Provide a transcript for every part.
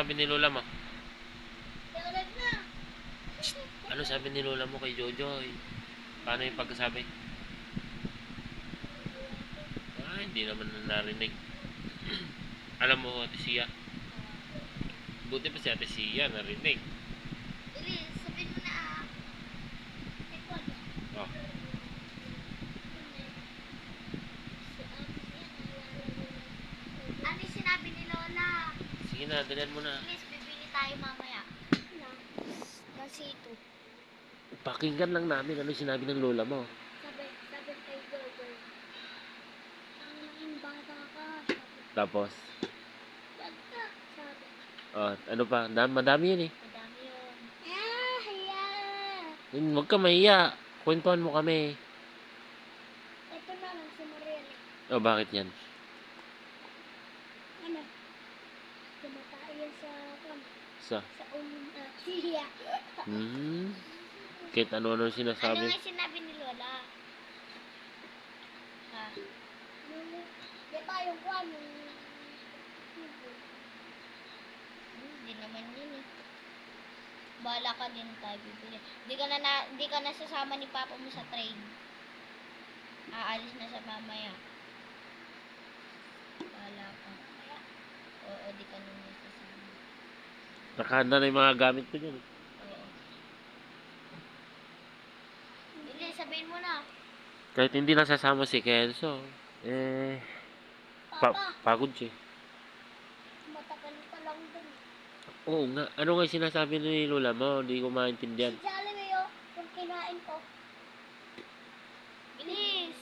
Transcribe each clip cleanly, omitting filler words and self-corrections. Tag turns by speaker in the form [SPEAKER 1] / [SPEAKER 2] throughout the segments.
[SPEAKER 1] sabi ni Lola mo?
[SPEAKER 2] Tulad na.
[SPEAKER 1] Ano sabi ni Lola mo kay Jojoy? Paano yung pagkasabi? Hindi naman narinig. Alam mo, Ate Sia? Buti pa si Ate Sia narinig.
[SPEAKER 2] Bilis, sabihin mo na
[SPEAKER 1] Oh.
[SPEAKER 2] Ano yung sinabi ni Lola?
[SPEAKER 1] Sige na, dalan mo na.
[SPEAKER 2] Bilis, bibili tayo mamaya. Na sito.
[SPEAKER 1] Pakinggan lang namin ano sinabi ng Lola mo.
[SPEAKER 2] Sabi kay Jojo. Ang laking bata ka.
[SPEAKER 1] Tapos,
[SPEAKER 2] Sabi.
[SPEAKER 1] ano pa? Madami yun eh.
[SPEAKER 2] Madami yun. Hiya.
[SPEAKER 1] Huwag ka mahiya. Kwentuhan mo kami.
[SPEAKER 2] Ito na lang si Mariel.
[SPEAKER 1] Bakit yan?
[SPEAKER 2] Ano? Tumatayo sa
[SPEAKER 1] Sa?
[SPEAKER 2] hiya.
[SPEAKER 1] Kahit ano-ano sinasabi.
[SPEAKER 2] Ano nga sinabi ni Lola? Di ba yung kwan? Hindi naman yun eh. Bahala ka din tayo bibili. Di ka na sasama ni Papa mo sa train. Aalis na sa mamaya. Bahala ka. Oo, di ka na sasama.
[SPEAKER 1] Nakahanda na yung mga gamit ko dyan.
[SPEAKER 2] Oo. Hindi, sabihin mo na.
[SPEAKER 1] Kahit hindi nasasama si Kelso,
[SPEAKER 2] Papa,
[SPEAKER 1] pagod siya.
[SPEAKER 2] matagal pa lang dun.
[SPEAKER 1] Oo nga. Ano nga yung sinasabi ni Lola mo? Hindi ko maintindihan.
[SPEAKER 2] Si Jollibee oh, yung kinain ko. Bilis!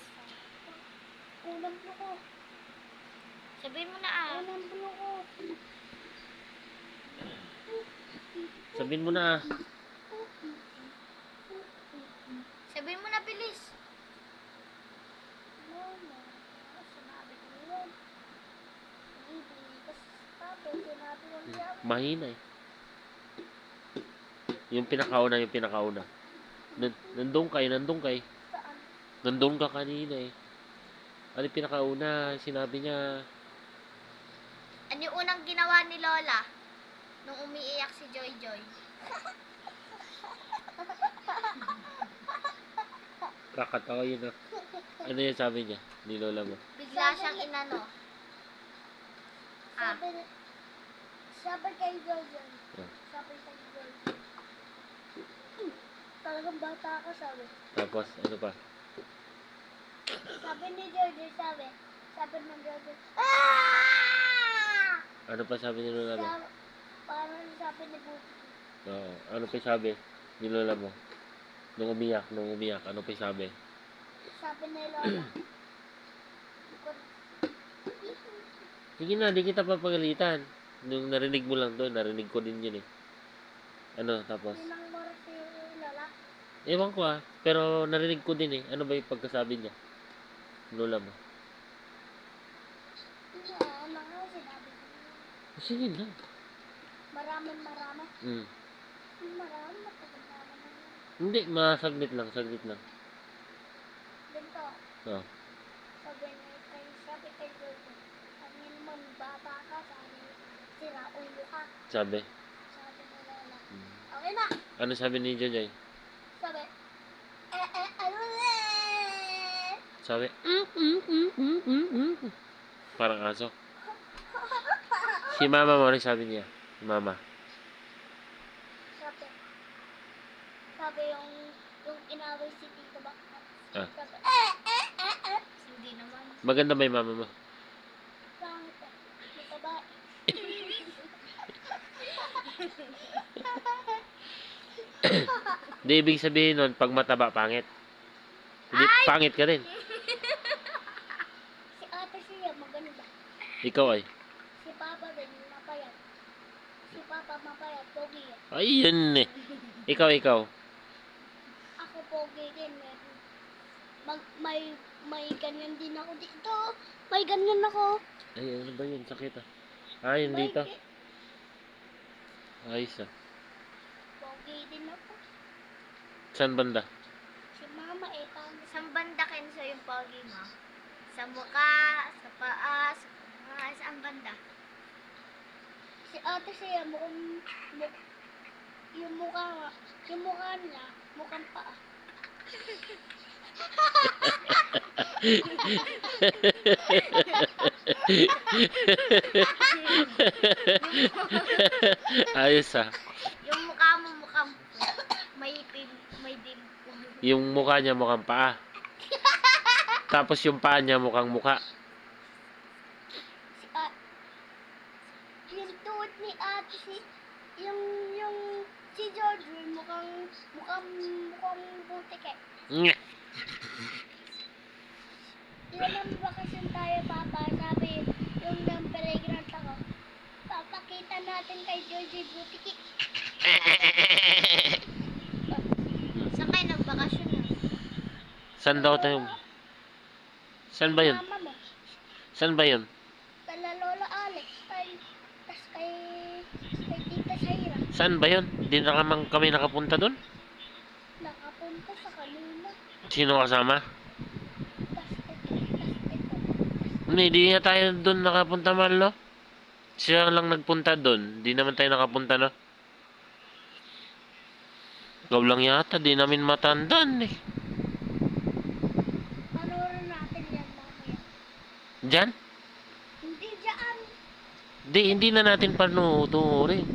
[SPEAKER 2] Ulam mo ko. Sabihin mo na Ulam mo ko.
[SPEAKER 1] Sabihin mo na
[SPEAKER 2] Sabihin mo na, bilis. Mama, sinabi ko yun. Sinabi ko yun.
[SPEAKER 1] Mahina eh. Yung pinakauna. Nandun kay.
[SPEAKER 2] Saan?
[SPEAKER 1] Nandun ka kanina eh. Ano yung pinakauna? Sinabi niya,
[SPEAKER 2] Ano yung unang ginawa ni Lola? Nung umiiyak si Joy Joy.
[SPEAKER 1] kakatawa yun ah. Ano yung sabi niya ni Lola mo?
[SPEAKER 2] Bigla siyang inano. Sabi kay Joy Joy. Sabi kay Joy Joy. Talagang bata ka, sabi.
[SPEAKER 1] Tapos, ano pa?
[SPEAKER 2] Sabi ni Joy Joy, sabi ng Joy Joy,
[SPEAKER 1] Ano pa sabi ni Lola mo?
[SPEAKER 2] parang sabi ni Buti.
[SPEAKER 1] Oo. Ano pa sabi ni Lola mo? Nung umiyak. Ano pa sabi?
[SPEAKER 2] Sabi ni Lola.
[SPEAKER 1] Sige na, di kita papagalitan. Nung narinig mo lang doon, narinig ko din yun eh. Ano, tapos?
[SPEAKER 2] Sinang moras si Lola?
[SPEAKER 1] Ewan ko ah, pero narinig ko din eh. Ano ba yung pagkasabi niya? Lola mo.
[SPEAKER 2] Ano nga sinabi ko?
[SPEAKER 1] Sige na.
[SPEAKER 2] Marami. Marami, matagal naman.
[SPEAKER 1] Hindi, saglit lang.
[SPEAKER 2] Ganito,
[SPEAKER 1] Oh.
[SPEAKER 2] sabi kay Jojo, sabi naman, bata ka, sabi, sira ulo ka.
[SPEAKER 1] Sabi.
[SPEAKER 2] Sabi ni Lola. Okay na.
[SPEAKER 1] Ano sabi ni Jojoy?
[SPEAKER 2] Sabi, ano eh?
[SPEAKER 1] Sabi, parang aso. Si mama mo, ano sabi niya? Mama.
[SPEAKER 2] Sabi yung inaway si Tito Bakit. Sabi, hindi naman.
[SPEAKER 1] Maganda ba yung mama mo?
[SPEAKER 2] Pangit eh. May babae.
[SPEAKER 1] Hindi, ibig sabihin nun, pag mataba, pangit. Hindi, pangit ka rin.
[SPEAKER 2] Si ate siya, maganda.
[SPEAKER 1] Ikaw ay.
[SPEAKER 2] Si Papa din, mapayat. Si Papa mapayat, pogi yan.
[SPEAKER 1] Ay, yun eh. Ikaw.
[SPEAKER 2] Ako pogi din. May ganyan din ako dito. May ganyan ako.
[SPEAKER 1] Ay, ano ba yun? Sakit ah. Ah, yun dito. Ayos ah.
[SPEAKER 2] Pogi din ako.
[SPEAKER 1] Saan banda?
[SPEAKER 2] Si Mama eh. Saan banda Kenzo yung pogi mo? Sa mukha, sa paa, saan banda? Si ate siya yung mukha niya, mukhang paa.
[SPEAKER 1] Ayos ah.
[SPEAKER 2] Yung mukha mo mukhang may dimple.
[SPEAKER 1] Yung mukha niya mukhang paa. Tapos yung paa niya mukhang mukha.
[SPEAKER 2] Si yung tuhod ni ate yung si George mukhang butik eh.
[SPEAKER 1] Nye.
[SPEAKER 2] Ilan ang bakasyon tayo, Papa? Sabi yung playground ako. Papakita natin kay Georgie Butiki. Saan kayo nagbakasyon na?
[SPEAKER 1] Saan daw tayo? Saan ba yun?
[SPEAKER 2] Mama mo.
[SPEAKER 1] Saan ba yun?
[SPEAKER 2] Kala Lola Alex. Tas kay Tita Shaira.
[SPEAKER 1] Saan ba yun? Di na kami nakapunta doon?
[SPEAKER 2] Nakapunta sa kanina.
[SPEAKER 1] Sino kasama?
[SPEAKER 2] Tas ito.
[SPEAKER 1] Hindi na tayo doon nakapunta, mahal, no? Siya lang nagpunta doon. Di naman tayo nakapunta, no? Ikaw lang yata. Di namin matandaan, eh.
[SPEAKER 2] Panoorin natin yan mamaya.
[SPEAKER 1] Diyan?
[SPEAKER 2] Hindi dyan.
[SPEAKER 1] Hindi na natin panuturin.